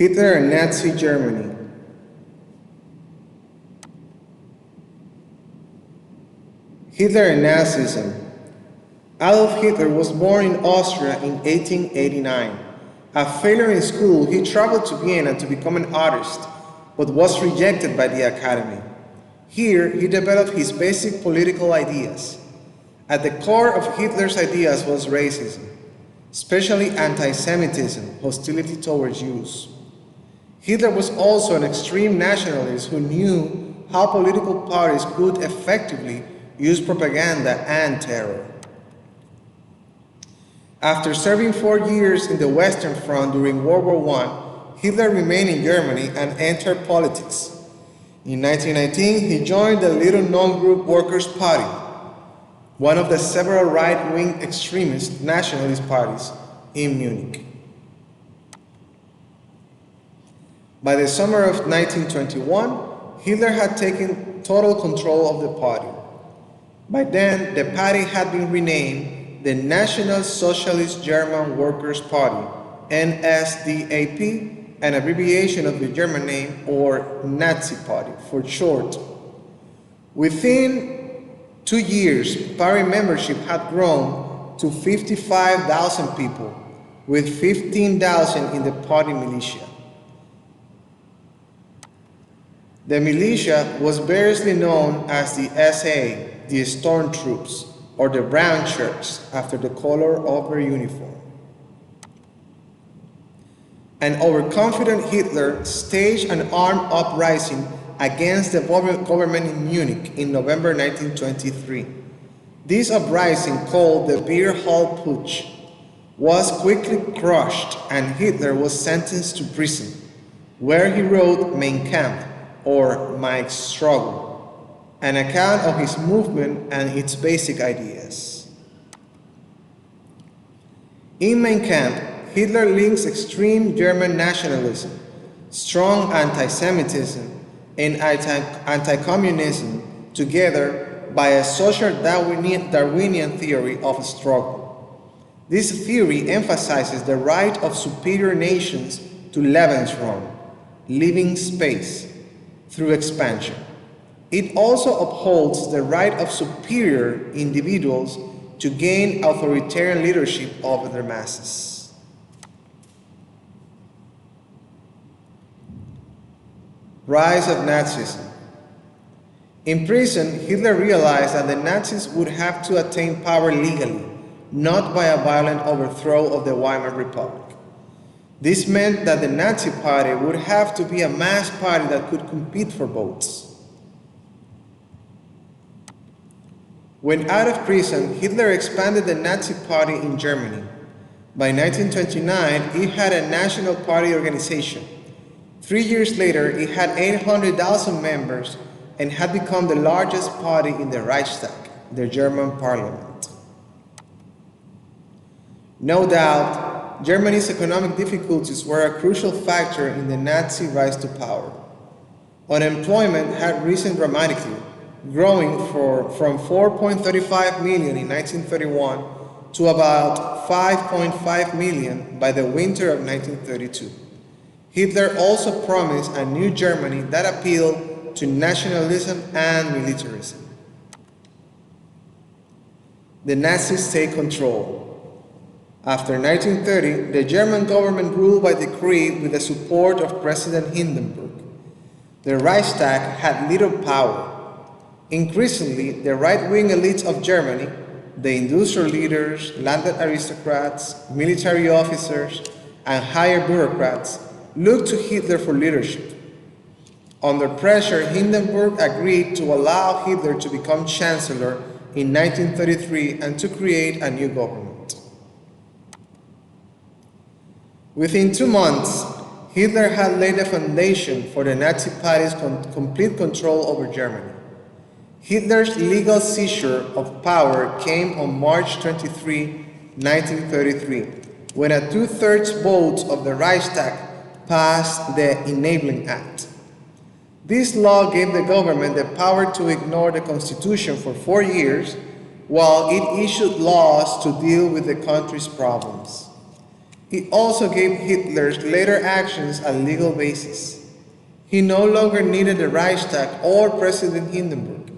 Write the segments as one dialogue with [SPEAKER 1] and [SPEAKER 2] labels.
[SPEAKER 1] Hitler and Nazi Germany. Hitler and Nazism. Adolf Hitler was born in Austria in 1889. A failure in school, he traveled to Vienna to become an artist, but was rejected by the Academy. Here, he developed his basic political ideas. At the core of Hitler's ideas was racism, especially anti-Semitism, hostility towards Jews. Hitler was also an extreme nationalist who knew how political parties could effectively use propaganda and terror. After serving 4 years in the Western Front during World War I, Hitler remained in Germany and entered politics. In 1919, he joined the little-known group Workers' Party, one of the several right-wing extremist nationalist parties in Munich. By the summer of 1921, Hitler had taken total control of the party. By then, the party had been renamed the National Socialist German Workers' Party, NSDAP, an abbreviation of the German name, or Nazi Party for short. Within 2 years, party membership had grown to 55,000 people, with 15,000 in the party militia. The militia was variously known as the SA, the Storm Troops, or the Brown Shirts, after the color of their uniform. An overconfident Hitler staged an armed uprising against the government in Munich in November 1923. This uprising, called the Beer Hall Putsch, was quickly crushed and Hitler was sentenced to prison, where he wrote Mein Kampf, or My Struggle, an account of his movement and its basic ideas. In Mein Kampf, Hitler links extreme German nationalism, strong anti-Semitism, and anti-communism together by a social Darwinian theory of struggle. This theory emphasizes the right of superior nations to Lebensraum, living space, through expansion. It also upholds the right of superior individuals to gain authoritarian leadership over their masses. Rise of Nazism. In prison, Hitler realized that the Nazis would have to attain power legally, not by a violent overthrow of the Weimar Republic. This meant that the Nazi Party would have to be a mass party that could compete for votes. When out of prison, Hitler expanded the Nazi Party in Germany. By 1929, it had a national party organization. 3 years later, it had 800,000 members and had become the largest party in the Reichstag, the German parliament. No doubt, Germany's economic difficulties were a crucial factor in the Nazi rise to power. Unemployment had risen dramatically, growing from 4.35 million in 1931 to about 5.5 million by the winter of 1932. Hitler also promised a new Germany that appealed to nationalism and militarism. The Nazis take control. After 1930, the German government ruled by decree with the support of President Hindenburg. The Reichstag had little power. Increasingly, the right-wing elites of Germany, the industrial leaders, landed aristocrats, military officers, and higher bureaucrats, looked to Hitler for leadership. Under pressure, Hindenburg agreed to allow Hitler to become chancellor in 1933 and to create a new government. Within 2 months, Hitler had laid the foundation for the Nazi Party's complete control over Germany. Hitler's legal seizure of power came on March 23, 1933, when a 2/3 vote of the Reichstag passed the Enabling Act. This law gave the government the power to ignore the Constitution for 4 years, while it issued laws to deal with the country's problems. It also gave Hitler's later actions a legal basis. He no longer needed the Reichstag or President Hindenburg.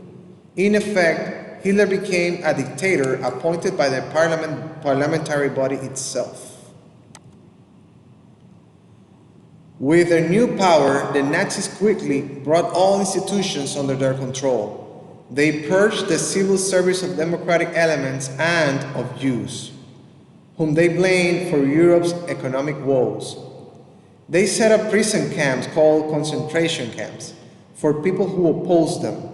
[SPEAKER 1] In effect, Hitler became a dictator appointed by the parliamentary body itself. With their new power, the Nazis quickly brought all institutions under their control. They purged the civil service of democratic elements and of Jews, whom they blamed for Europe's economic woes. They set up prison camps called concentration camps for people who opposed them.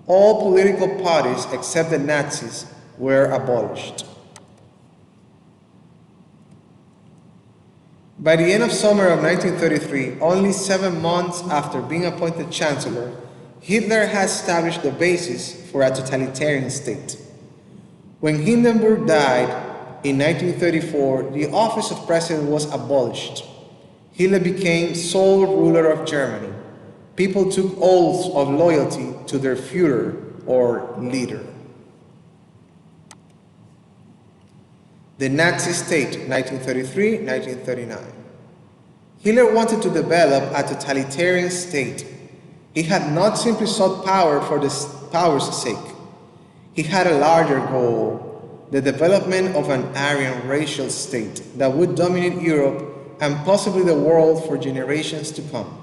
[SPEAKER 1] All political parties except the Nazis were abolished. By the end of summer of 1933, only 7 months after being appointed Chancellor, Hitler had established the basis for a totalitarian state. When Hindenburg died in 1934, the office of President was abolished. Hitler became sole ruler of Germany. People took oaths of loyalty to their Führer or leader. The Nazi State, 1933-1939. Hitler wanted to develop a totalitarian state. He had not simply sought power for the power's sake. He had a larger goal, the development of an Aryan racial state that would dominate Europe and possibly the world for generations to come.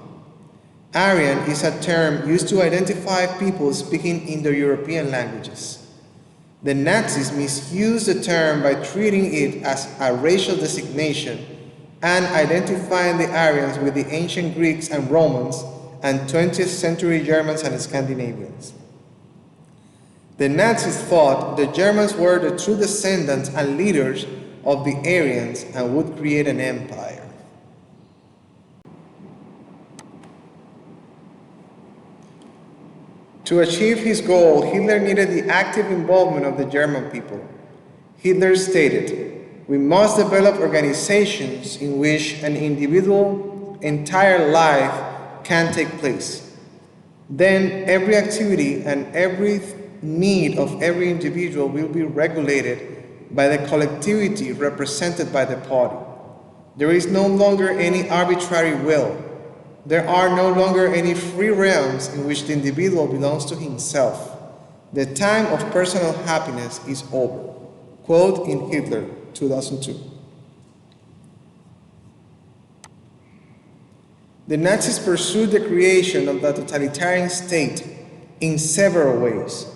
[SPEAKER 1] Aryan is a term used to identify people speaking Indo-European languages. The Nazis misused the term by treating it as a racial designation and identifying the Aryans with the ancient Greeks and Romans and 20th century Germans and Scandinavians. The Nazis thought the Germans were the true descendants and leaders of the Aryans and would create an empire. To achieve his goal, Hitler needed the active involvement of the German people. Hitler stated, "We must develop organizations in which an individual's entire life can take place. Then every activity and every need of every individual will be regulated by the collectivity represented by the party. There is no longer any arbitrary will. There are no longer any free realms in which the individual belongs to himself. The time of personal happiness is over." Quote in Hitler, 2002. The Nazis pursued the creation of the totalitarian state in several ways.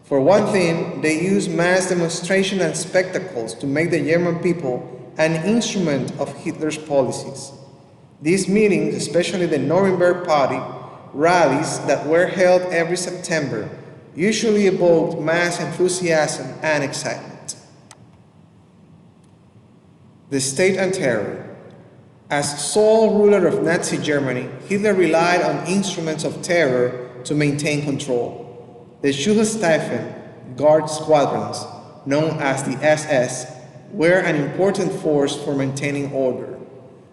[SPEAKER 1] For one thing, they used mass demonstration and spectacles to make the German people an instrument of Hitler's policies. These meetings, especially the Nuremberg Party, rallies that were held every September, usually evoked mass enthusiasm and excitement. The state and terror. As sole ruler of Nazi Germany, Hitler relied on instruments of terror to maintain control. The Schutzstreifen guard squadrons, known as the SS, were an important force for maintaining order.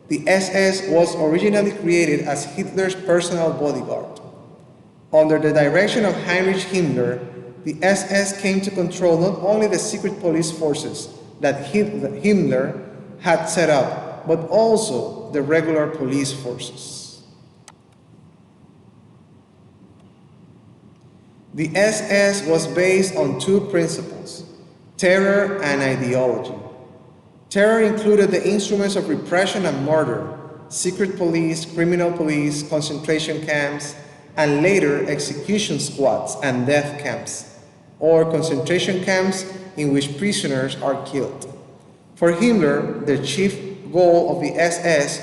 [SPEAKER 1] The SS was originally created as Hitler's personal bodyguard. Under the direction of Heinrich Himmler, the SS came to control not only the secret police forces that Himmler had set up, but also the regular police forces. The SS was based on two principles: terror and ideology. Terror included the instruments of repression and murder, secret police, criminal police, concentration camps, and later execution squads and death camps, or concentration camps in which prisoners are killed. For Himmler, the chief goal of the SS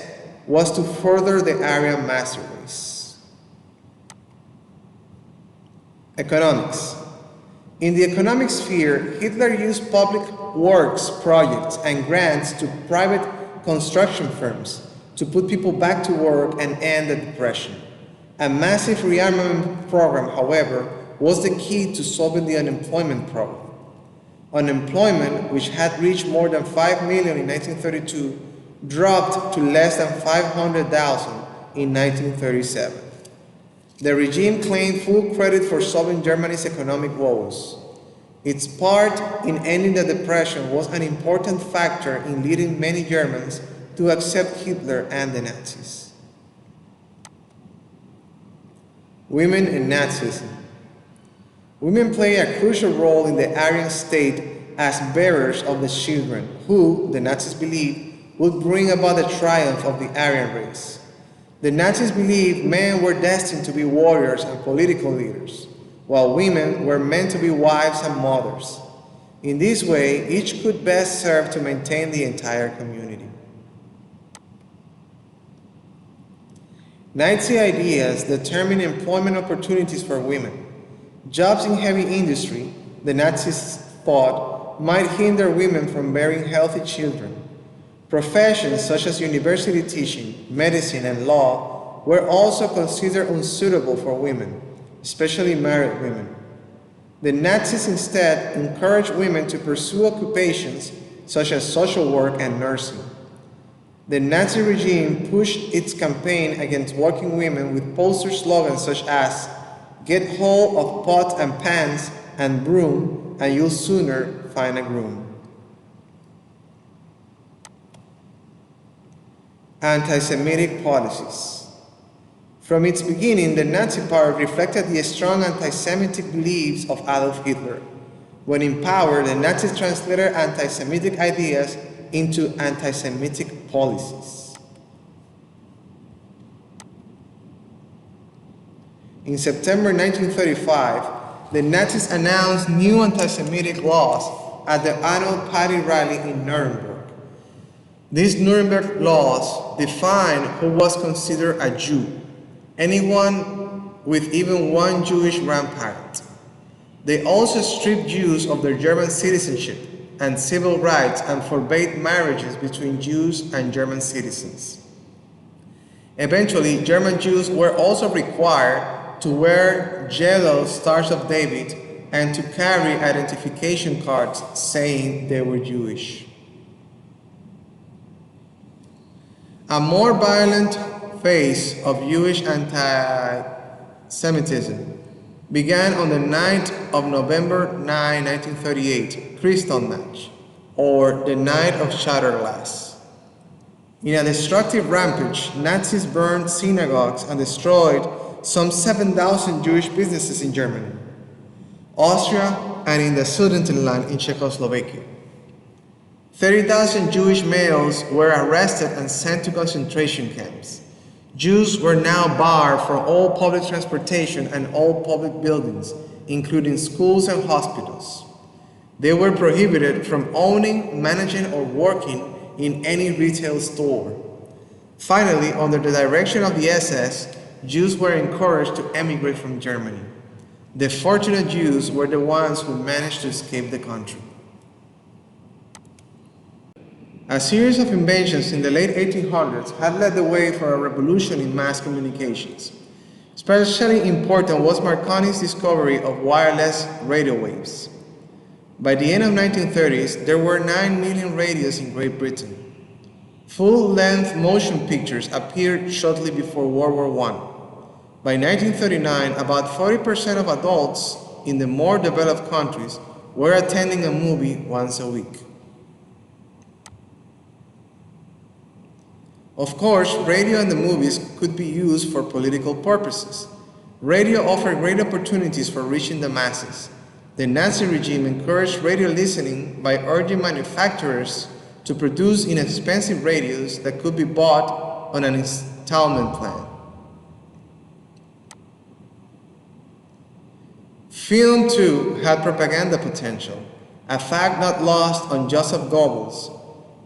[SPEAKER 1] was to further the Aryan master race. Economics. In the economic sphere, Hitler used public works projects and grants to private construction firms to put people back to work and end the depression. A massive rearmament program, however, was the key to solving the unemployment problem. Unemployment, which had reached more than 5 million in 1932, dropped to less than 500,000 in 1937. The regime claimed full credit for solving Germany's economic woes. Its part in ending the depression was an important factor in leading many Germans to accept Hitler and the Nazis. Women and Nazism. Women play a crucial role in the Aryan state as bearers of the children who, the Nazis believed, would bring about the triumph of the Aryan race. The Nazis believed men were destined to be warriors and political leaders, while women were meant to be wives and mothers. In this way, each could best serve to maintain the entire community. Nazi ideas determine employment opportunities for women. Jobs in heavy industry, the Nazis thought, might hinder women from bearing healthy children. Professions such as university teaching, medicine, and law were also considered unsuitable for women, especially married women. The Nazis instead encouraged women to pursue occupations such as social work and nursing. The Nazi regime pushed its campaign against working women with poster slogans such as "Get hold of pot and pans and broom, and you'll sooner find a groom." Anti-Semitic policies. From its beginning, the Nazi Party reflected the strong anti-Semitic beliefs of Adolf Hitler. When in power, the Nazis translated anti-Semitic ideas into anti-Semitic policies. In September 1935, the Nazis announced new anti-Semitic laws at the annual party rally in Nuremberg. These Nuremberg laws defined who was considered a Jew, anyone with even one Jewish grandparent. They also stripped Jews of their German citizenship and civil rights and forbade marriages between Jews and German citizens. Eventually, German Jews were also required to wear yellow Stars of David and to carry identification cards saying they were Jewish. A more violent phase of Jewish anti-Semitism began on the night of November 9, 1938, Kristallnacht, or the Night of Shattered Glass. In a destructive rampage, Nazis burned synagogues and destroyed some 7,000 Jewish businesses in Germany, Austria, and in the Sudetenland in Czechoslovakia. 30,000 Jewish males were arrested and sent to concentration camps. Jews were now barred from all public transportation and all public buildings, including schools and hospitals. They were prohibited from owning, managing, or working in any retail store. Finally, under the direction of the SS, Jews were encouraged to emigrate from Germany. The fortunate Jews were the ones who managed to escape the country. A series of inventions in the late 1800s had led the way for a revolution in mass communications. Especially important was Marconi's discovery of wireless radio waves. By the end of the 1930s, there were 9 million radios in Great Britain. Full-length motion pictures appeared shortly before World War I. By 1939, about 40% of adults in the more developed countries were attending a movie once a week. Of course, radio and the movies could be used for political purposes. Radio offered great opportunities for reaching the masses. The Nazi regime encouraged radio listening by urging manufacturers to produce inexpensive radios that could be bought on an installment plan. Film, too, had propaganda potential, a fact not lost on Joseph Goebbels,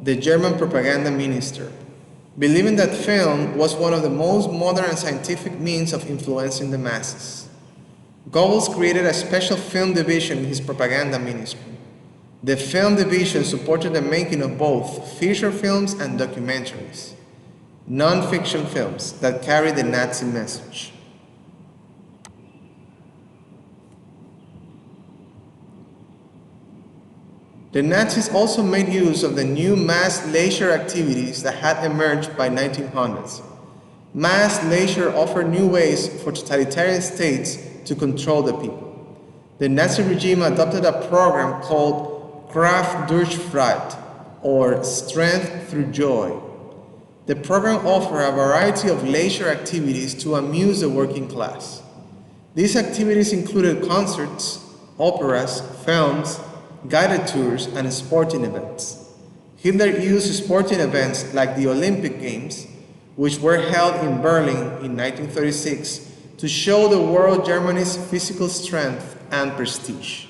[SPEAKER 1] the German propaganda minister, believing that film was one of the most modern and scientific means of influencing the masses. Goebbels created a special film division in his propaganda ministry. The film division supported the making of both feature films and documentaries, non-fiction films that carried the Nazi message. The Nazis also made use of the new mass leisure activities that had emerged by 1900s. Mass leisure offered new ways for totalitarian states to control the people. The Nazi regime adopted a program called Kraft durch Freude, or Strength Through Joy. The program offered a variety of leisure activities to amuse the working class. These activities included concerts, operas, films, guided tours, and sporting events. Hitler used sporting events like the Olympic Games, which were held in Berlin in 1936, to show the world Germany's physical strength and prestige.